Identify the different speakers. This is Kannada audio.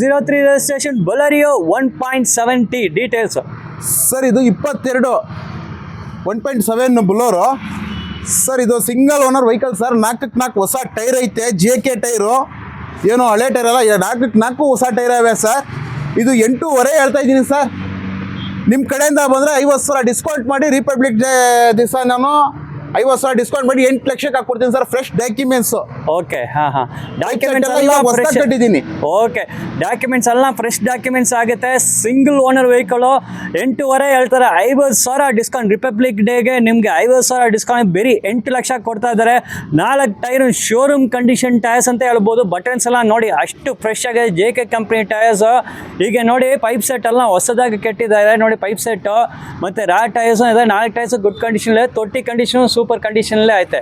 Speaker 1: 03 registration Bolero 1.7T details.
Speaker 2: Sir ಇದು 22 1.7 ಬುಲೋರೋ ಸರ್. ಇದು ಸಿಂಗಲ್ ಓನರ್ ವೆಹಿಕಲ್ ಸರ್. 4 ಹೊಸ ಟೈರ್ ಐತೆ, JK ಟೈರು, ಏನು ಹಳೆ ಟೈರ್ ಅಲ್ಲ. 4 ಹೊಸ ಟೈರ್ ಇವೆ ಸರ್. ಇದು 8.5 ಹೇಳ್ತಾ ಇದ್ದೀನಿ ಸರ್. ನಿಮ್ಮ ಕಡೆಯಿಂದ ಬಂದರೆ 50,000 ಡಿಸ್ಕೌಂಟ್ ಮಾಡಿ, ರಿಪಬ್ಲಿಕ್ ಡೇ ದಿವಸ ನಾನು 50,000 ಡಿಸ್ಕೌಂಟ್ ಮಾಡಿ 8 ಲಕ್ಷಕ್ಕೆ ಹಾಕ್ಕೊಡ್ತೀನಿ ಸರ್. Fresh documents.
Speaker 1: ಓಕೆ, ಹಾಂ ಡಾಕ್ಯುಮೆಂಟ್ಸ್
Speaker 2: ಕಟ್ಟಿದ್ದೀನಿ.
Speaker 1: ಓಕೆ, ಡಾಕ್ಯುಮೆಂಟ್ಸ್ ಎಲ್ಲ ಫ್ರೆಶ್ ಡಾಕ್ಯುಮೆಂಟ್ಸ್ ಆಗುತ್ತೆ. ಸಿಂಗಲ್ ಓನರ್ ವೆಹಿಕಲು 8.5 ಹೇಳ್ತಾರೆ. 50,000 ಡಿಸ್ಕೌಂಟ್ ರಿಪಬ್ಲಿಕ್ ಡೇಗೆ ನಿಮಗೆ 50,000 ಡಿಸ್ಕೌಂಟ್ ಬರೀ 8 ಲಕ್ಷ ಕೊಡ್ತಾ ಇದ್ದಾರೆ. 4 ಟೈರ್ ಶೋರೂಮ್ ಕಂಡೀಷನ್ ಟೈರ್ಸ್ ಅಂತ ಹೇಳ್ಬೋದು. ಬಟನ್ಸ್ ಎಲ್ಲ ನೋಡಿ ಅಷ್ಟು ಫ್ರೆಶ್ ಆಗಿದೆ. JK company tyres. ಹೀಗೆ ನೋಡಿ ಪೈಪ್ ಸೆಟ್ ಎಲ್ಲ ಹೊಸದಾಗಿ ಕೆಟ್ಟಿದ್ದಾರೆ ನೋಡಿ. ಪೈಪ್ ಸೆಟ್ಟು ಮತ್ತು ಟೈರ್ಸ್ ಇದೆ. 4 ಟೈರ್ಸ್ ಗುಡ್ ಕಂಡೀಷನ್ ಇದೆ. ತೊಟ್ಟಿ ಕಂಡೀಷನ್ ಸೂಪರ್ ಕಂಡೀಷನಲ್ಲೇ ಐತೆ.